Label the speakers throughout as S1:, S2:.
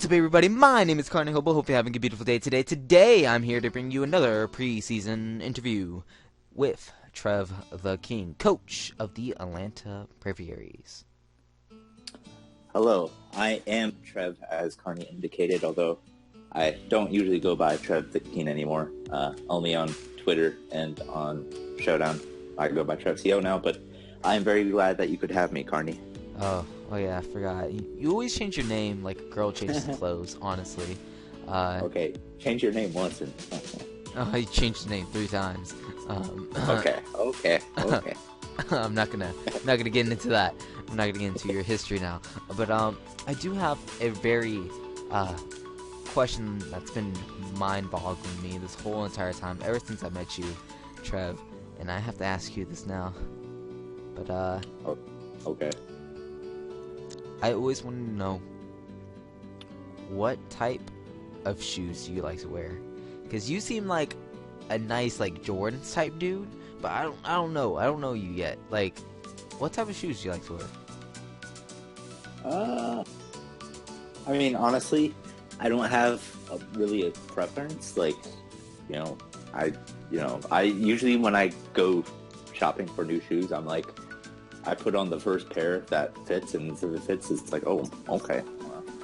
S1: What's up, everybody? My name is Carney Hobo. Hope you're having a beautiful day today. Today, I'm here to bring you another preseason interview with Trev the King, coach of the Atlanta Braves.
S2: Hello, I am Trev, as Carney indicated, although I don't usually go by Trev the King anymore. Only on Twitter and on Showdown. I go by TrevCL now, but I'm very glad that you could have me, Carney.
S1: Oh yeah, I forgot. You always change your name like a girl changes clothes, honestly.
S2: Okay, change your name once and...
S1: Oh, you changed the name 3 times.
S2: Okay.
S1: I'm not gonna get into that. I'm not gonna get into your history now. But I do have a very question that's been mind-boggling me this whole entire time, ever since I met you, Trev. And I have to ask you this now. But
S2: okay.
S1: I always wanted to know, what type of shoes do you like to wear? Because you seem like a nice, like, Jordans type dude, but I don't know. I don't know you yet. Like, what type of shoes do you like to wear?
S2: I mean, honestly, I don't have really a preference. Like, I usually, when I go shopping for new shoes, I'm like, I put on the first pair that fits, and if it fits, it's like, oh, okay,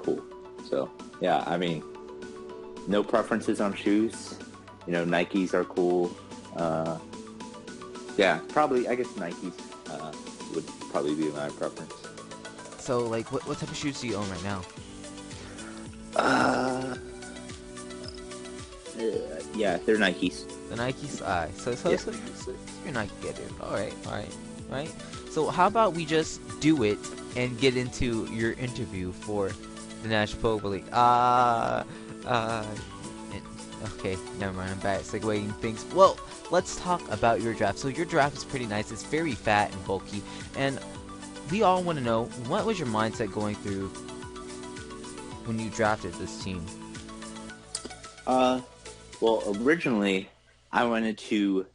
S2: cool. So, yeah, I mean, no preferences on shoes. Nikes are cool. Yeah, probably, I guess Nikes would probably be my preference.
S1: So, like, what type of shoes do you own right now?
S2: Yeah, they're Nikes.
S1: The Nikes? So
S2: Yeah.
S1: you're a Nike getter. Alright. So how about we just do it and get into your interview for the National Pokeball League. Okay, never mind. I'm bad at segueing things. Well, let's talk about your draft. So your draft is pretty nice. It's very fat and bulky. And we all want to know, what was your mindset going through when you drafted this team?
S2: Well, originally, I wanted to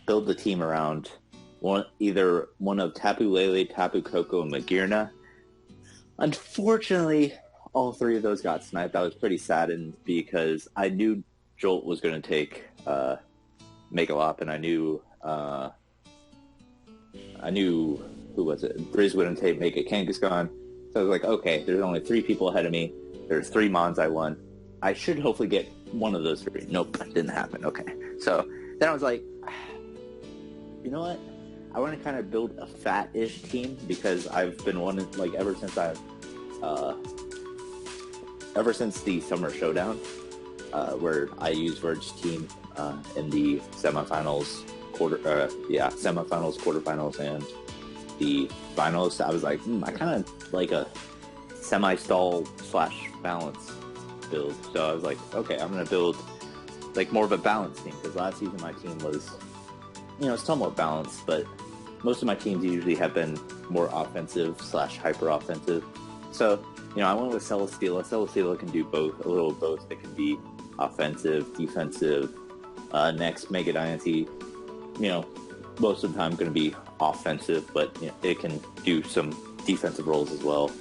S2: build the team around either one of Tapu Lele, Tapu Koko, and Magearna. Unfortunately, all 3 of those got sniped. I was pretty saddened because I knew Jolt was going to take Megalop, and I knew who was it? Briz wouldn't take Mega Kangaskhan. So I was like, okay, there's only 3 people ahead of me. There's 3 Mons I won. I should hopefully get one of those 3. Nope, didn't happen. Okay. So then I was like, you know what? I want to kind of build a fat-ish team because I've been wanting, like, ever since the Summer Showdown, where I used Verge's team in the semifinals, quarterfinals, and the finals. I was like, I kind of like a semi-stall / balance build. So I was like, okay, I'm going to build like more of a balanced team, because last season my team was, somewhat balanced, but most of my teams usually have been more offensive / hyper offensive. So, I went with Celesteela. Celesteela can do both, a little of both. It can be offensive, defensive. Next, Mega Dynasty, most of the time going to be offensive, but it can do some defensive roles as well,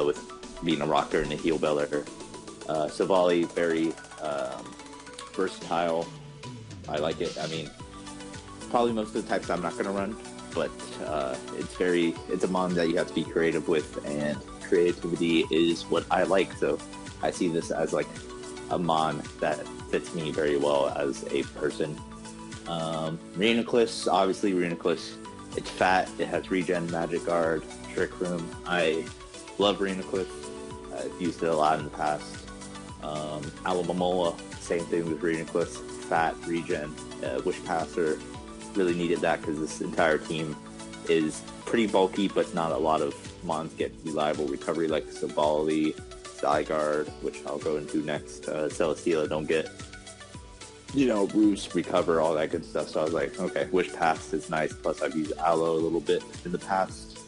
S2: with being a rocker and a heel beller. Savali, very versatile. I like it. I mean, probably most of the types I'm not going to run, but it's a mon that you have to be creative with, and creativity is what I like. So I see this as like a mon that fits me very well as a person. Reuniclus, obviously Reuniclus, it's fat, it has regen, magic guard, trick room. I love Reuniclus. I've used it a lot in the past. Alamomola, same thing with Reuniclus, fat, regen, wish passer. Really needed that because this entire team is pretty bulky, but not a lot of mons get reliable recovery like Savali, Zygarde, which I'll go into next. Celesteela don't get, roost, recover, all that good stuff. So I was like, okay, wish pass is nice. Plus I've used Aloe a little bit in the past.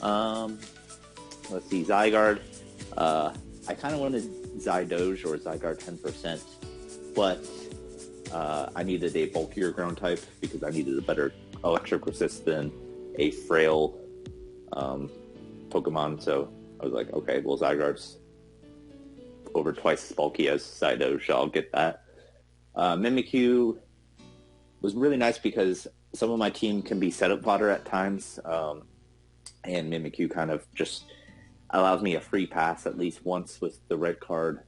S2: Let's see, Zygarde. I kind of wanted Zydoge or Zygarde 10%, but I needed a bulkier ground type because I needed a better electric resist than a frail Pokemon. So I was like, okay, well, Zygarde's over twice as bulky as Psyduck, so I'll get that. Mimikyu was really nice because some of my team can be setup fodder at times, and Mimikyu kind of just allows me a free pass at least once with the red card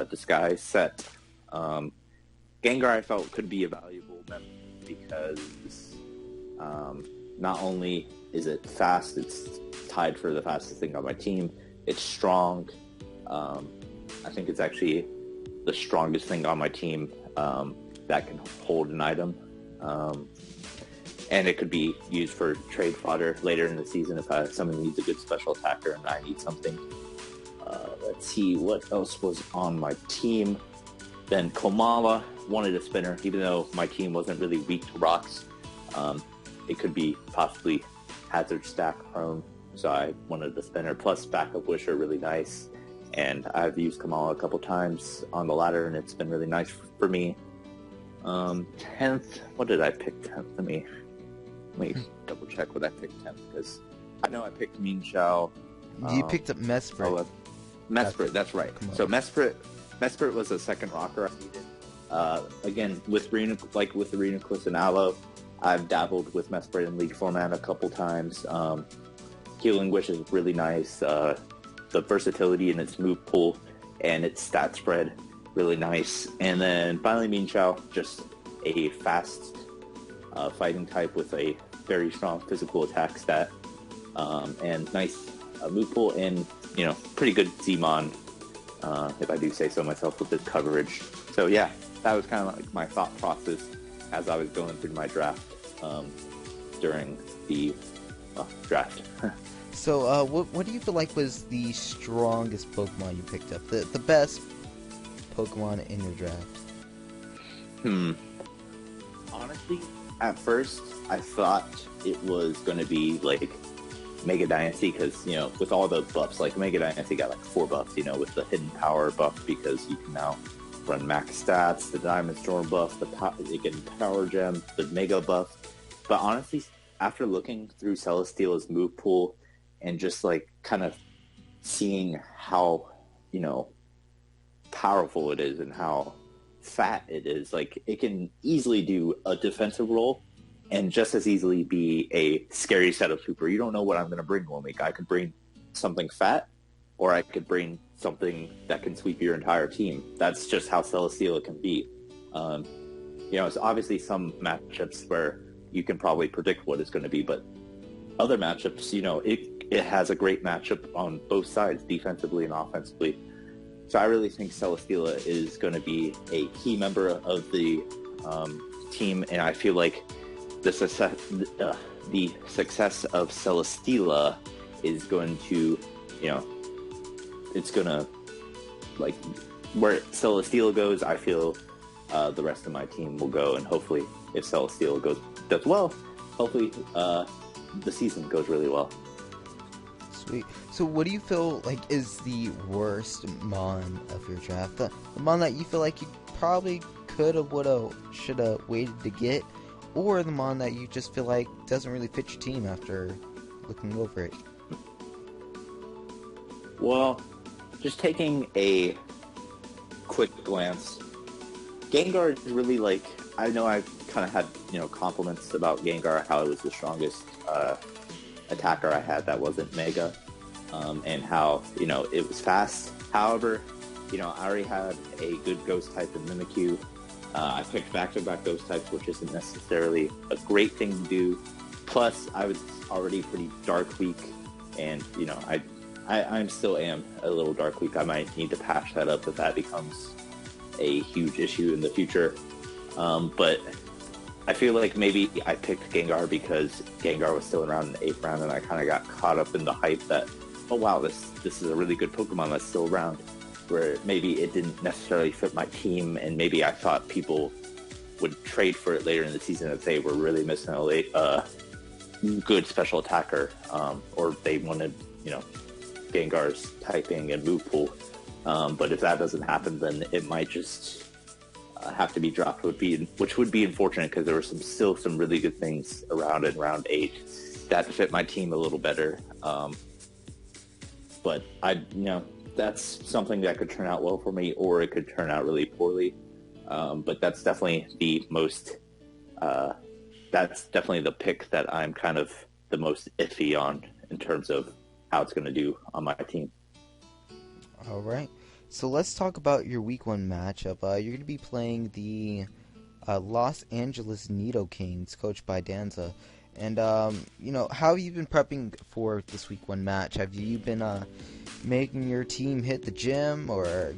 S2: disguise set. Gengar I felt could be a valuable member because not only is it fast, it's tied for the fastest thing on my team, it's strong. I think it's actually the strongest thing on my team that can hold an item. And it could be used for trade fodder later in the season if someone needs a good special attacker and I need something. Let's see, what else was on my team? Then Komala wanted a spinner, even though my team wasn't really weak to rocks. It could be possibly hazard stack prone, so I wanted the spinner. Plus backup wish are really nice, and I've used Komala a couple times on the ladder, and it's been really nice for me. 10th, what did I pick 10th? Let me double check what I picked 10th, because I know I picked Mean Shao.
S1: You picked up Mesprit.
S2: Mesprit, that's right. So Mesprit was the second rocker I needed. Again, with Reuniclus and Aloe, I've dabbled with Mesprit in League format a couple times. Healing Wish is really nice. The versatility in its move pool and its stat spread, really nice. And then finally Mean Shao, just a fast fighting type with a very strong physical attack stat, and nice move pool, and pretty good Zmon, if I do say so myself, with his coverage. So yeah, that was kind of like my thought process as I was going through my draft during the draft.
S1: So what do you feel like was the strongest Pokemon you picked up? The best Pokemon in your draft?
S2: Honestly, at first I thought it was going to be like Mega Dynasty, because with all the buffs, like Mega Dynasty got like 4 buffs, with the hidden power buff, because you can now run max stats, the Diamond Storm buff, you get Power Gem, the Mega buff. But honestly, after looking through Celesteela's move pool and just like kind of seeing how powerful it is and how fat it is, like it can easily do a defensive role and just as easily be a scary setup super. You don't know what I'm going to bring one week. I could bring something fat, or I could bring something that can sweep your entire team. That's just how Celesteela can be. It's obviously some matchups where you can probably predict what it's going to be, but other matchups, it has a great matchup on both sides, defensively and offensively. So I really think Celesteela is going to be a key member of the team, and I feel like the success of Celesteela is going to, it's going to, like, where Celesteela goes, I feel the rest of my team will go, and hopefully if Celesteela does well, hopefully the season goes really well.
S1: Sweet. So what do you feel like is the worst Mon of your draft? The Mon that you feel like you probably coulda, woulda, shoulda waited to get, or the Mon that you just feel like doesn't really fit your team after looking over it?
S2: Well, just taking a quick glance, Gengar is really like, I know I kind of had, compliments about Gengar, how it was the strongest attacker I had that wasn't Mega, and how, it was fast. However, I already had a good ghost type in Mimikyu. I picked back-to-back ghost types, which isn't necessarily a great thing to do. Plus, I was already pretty dark weak, and, I still am a little dark weak. I might need to patch that up if that becomes a huge issue in the future. But I feel like maybe I picked Gengar because Gengar was still around in the 8th round, and I kind of got caught up in the hype that, oh wow, this is a really good Pokemon that's still around, where maybe it didn't necessarily fit my team, and maybe I thought people would trade for it later in the season if they were really missing a good special attacker, or they wanted, Gengar's typing and move pool. But if that doesn't happen, then it might just have to be dropped, which would be unfortunate, because there were still some really good things around in round 8 that fit my team a little better. but that's something that could turn out well for me, or it could turn out really poorly. But that's definitely the most. That's definitely the pick that I'm kind of the most iffy on in terms of how it's going to do on my team.
S1: All right. So let's talk about your week 1 matchup. You're going to be playing the Los Angeles Nido Kings, coached by Danza. And, how have you been prepping for this week 1 match? Have you been making your team hit the gym? Or,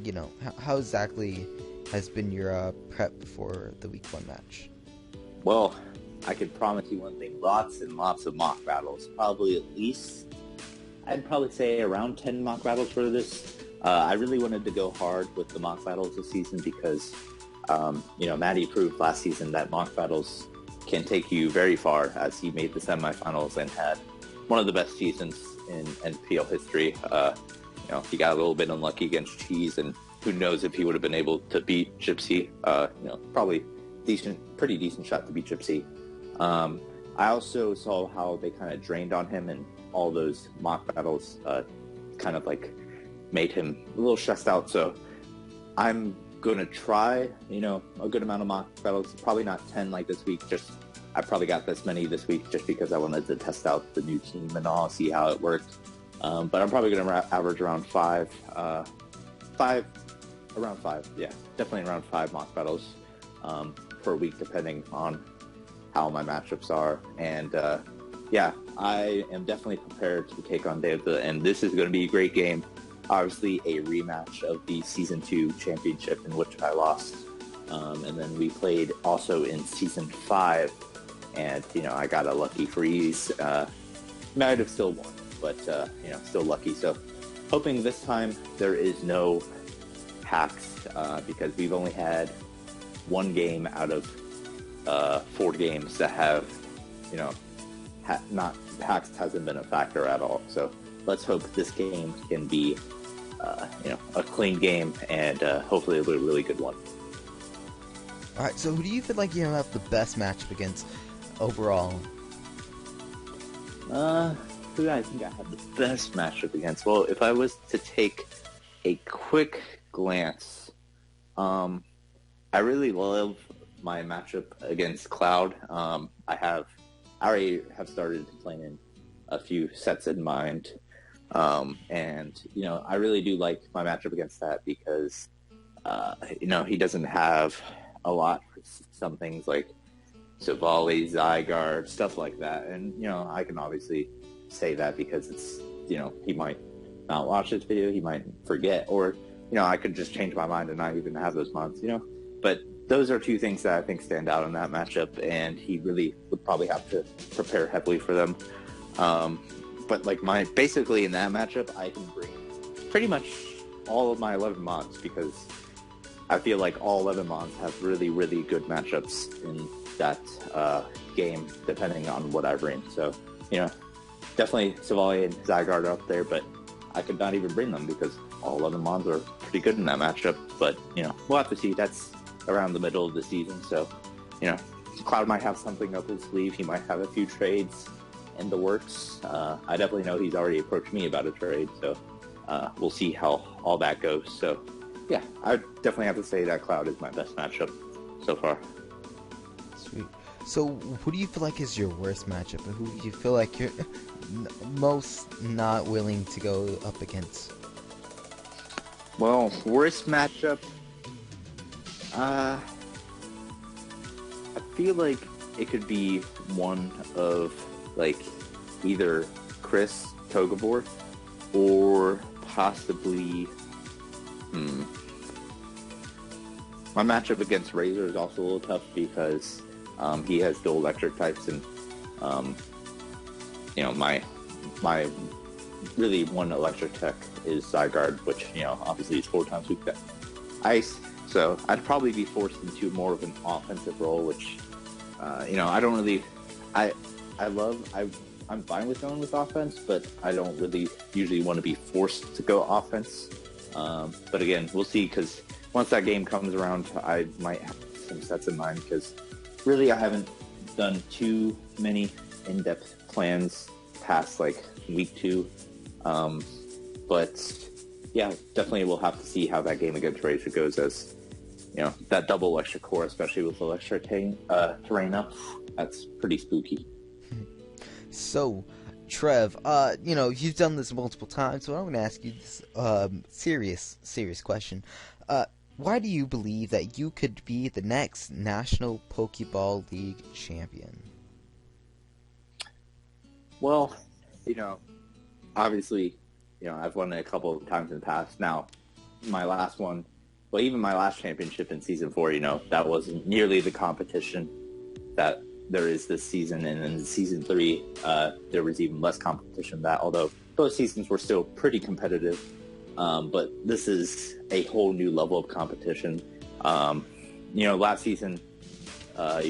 S1: how exactly has been your prep for the week 1 match?
S2: Well, I can promise you one thing. Lots and lots of mock battles. Probably at least, I'd probably say around 10 mock battles for this. I really wanted to go hard with the mock battles this season because, Matty proved last season that mock battles can take you very far, as he made the semifinals and had one of the best seasons in NPL history. He got a little bit unlucky against Cheese, and who knows if he would have been able to beat Gypsy. Probably pretty decent shot to beat Gypsy. I also saw how they kind of drained on him, and all those mock battles kind of like made him a little stressed out. So I'm going to try, a good amount of mock battles. Probably not 10 like this week. I probably got this many this week just because I wanted to test out the new team and all, see how it worked. But I'm probably going to average around 5. Around 5, yeah. Definitely around 5 mock battles per week, depending on how my matchups are. And I am definitely prepared to take on Danza, and this is going to be a great game. Obviously a rematch of the Season 2 championship in which I lost. And then we played also in Season 5, and, I got a lucky freeze. Might have still won, but, still lucky. So hoping this time there is no hacks, because we've only had 1 game out of 4 games that have, not hacks hasn't been a factor at all. So let's hope this game can be, a clean game and hopefully a really good one.
S1: All right. So who do you feel like you have the best matchup against overall?
S2: Who do I think I have the best matchup against? Well, if I was to take a quick glance, I really love my matchup against Cloud. I already have started playing in a few sets in mind. And, I really do like my matchup against that because, he doesn't have a lot for some things like Savali, Zygarde, stuff like that. And, I can obviously say that because it's, he might not watch this video, he might forget, or, I could just change my mind and not even have those mods, But those are 2 things that I think stand out in that matchup, and he really would probably have to prepare heavily for them. But basically in that matchup, I can bring pretty much all of my 11 mods because I feel like all 11 mods have really, really good matchups in that game, depending on what I bring. So, definitely Savali and Zygarde are up there, but I could not even bring them because all 11 mods are pretty good in that matchup. But, we'll have to see. That's around the middle of the season, so, Cloud might have something up his sleeve. He might have a few trades in the works. I definitely know he's already approached me about a trade, so we'll see how all that goes. So, yeah, I definitely have to say that Cloud is my best matchup so far.
S1: Sweet. So, who do you feel like is your worst matchup, and who do you feel like you're most not willing to go up against?
S2: Well, worst matchup, I feel like it could be one of, either Chris Togobor or possibly, my matchup against Razor is also a little tough because he has dual electric types, and my really one electric tech is Zygarde, which obviously is 4 times weak to ice. So I'd probably be forced into more of an offensive role, which I don't really. I'm fine with going with offense, but I don't really usually want to be forced to go offense. But again, we'll see, because once that game comes around, I might have some sets in mind, because really I haven't done too many in-depth plans past week 2. But yeah, definitely we'll have to see how that game against Razor goes, as that double electric core, especially with electric terrain up, that's pretty spooky.
S1: So, Trev, you've done this multiple times, so I'm going to ask you this serious question. Why do you believe that you could be the next National Pokeball League champion?
S2: Well, obviously, I've won it a couple of times in the past. Now, my last one, well, even my last championship in Season 4, that wasn't nearly the competition that there is this season. And in Season 3, there was even less competition than that, although those seasons were still pretty competitive. But this is a whole new level of competition. Last season, there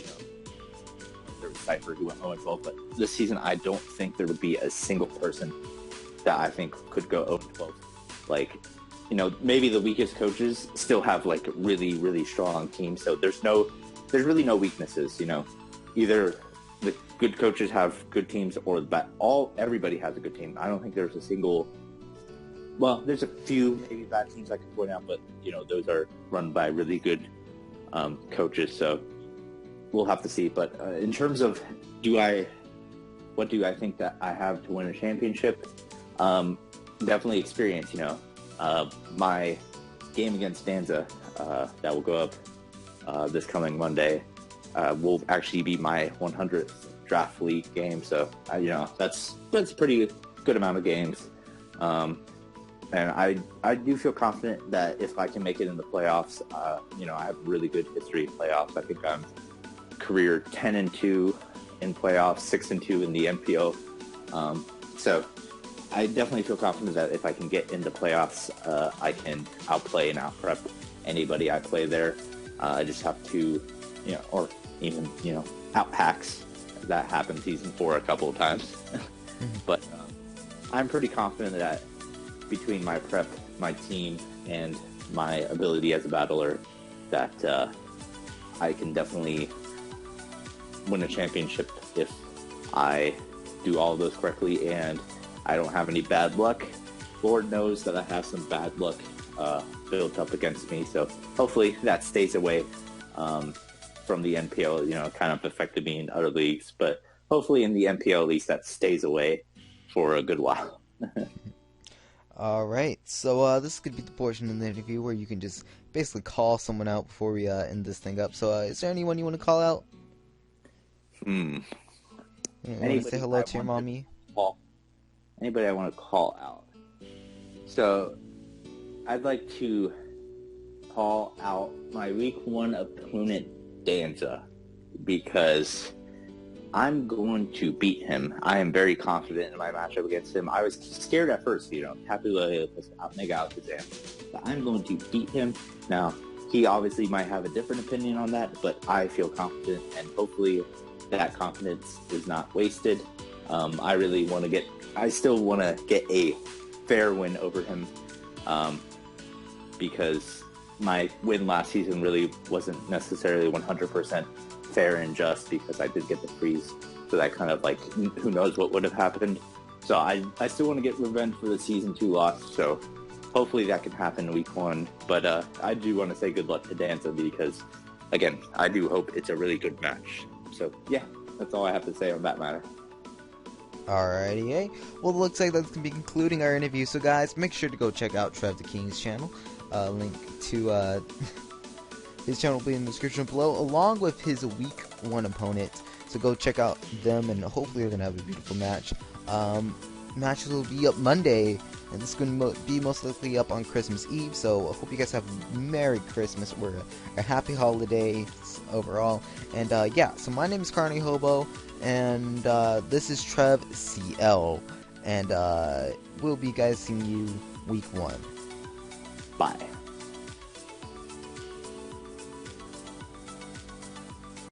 S2: was Cypher who went 0-12, but this season I don't think there would be a single person that I think could go 0-12. Like, maybe the weakest coaches still have like really, really strong teams. So there's really no weaknesses. Either the good coaches have good teams, or everybody has a good team. I don't think there's a single. Well, there's a few maybe bad teams I can point out, but those are run by really good coaches. So we'll have to see. But in terms of what do I think that I have to win a championship? Definitely experience. My game against Danza that will go up this coming Monday will actually be my 100th draft league game. So that's a pretty good amount of games. And I do feel confident that if I can make it in the playoffs, I have really good history in playoffs. I think I'm career 10-2 in playoffs, 6-2 in the MPO. So I definitely feel confident that if I can get into playoffs, I can outplay and outprep anybody I play there. I just have to, or even, outpacks. That happened Season 4 a couple of times. But I'm pretty confident that between my prep, my team, and my ability as a battler, that I can definitely win a championship if I do all of those correctly and I don't have any bad luck. Lord knows that I have some bad luck built up against me, so hopefully that stays away from the NPL. Kind of affected me in other leagues, but hopefully in the NPL at least that stays away for a good while.
S1: Alright, so this could be the portion of the interview where you can just basically call someone out before we end this thing up. So is there anyone you want to call out? You want to say hello to your mommy?
S2: Anybody I want to call out? So I'd like to call out my week 1 opponent, Danza, because I'm going to beat him. I am very confident in my matchup against him. I was scared at first, Capulet was mega Alakazam. But I'm going to beat him. Now, he obviously might have a different opinion on that, but I feel confident, and hopefully that confidence is not wasted. I still want to get a fair win over him, because my win last season really wasn't necessarily 100% fair and just, because I did get the freeze, so that kind of like, who knows what would have happened. So I still want to get revenge for the Season 2 loss, so hopefully that can happen in week 1. But I do want to say good luck to Danza, because again, I do hope it's a really good match. So yeah, that's all I have to say on that matter.
S1: Alrighty, eh? Well, it looks like that's going to be concluding our interview. So, guys, make sure to go check out Trev the King's channel. Link to his channel will be in the description below, along with his week 1 opponent. So go check out them, and hopefully they're going to have a beautiful match. Matches will be up Monday, and this is going to be most likely up on Christmas Eve. So I hope you guys have a Merry Christmas or a Happy Holidays overall. And yeah, so my name is Carney Hobo, and this is TrevCL, and we'll be guys seeing you week 1.
S2: Bye.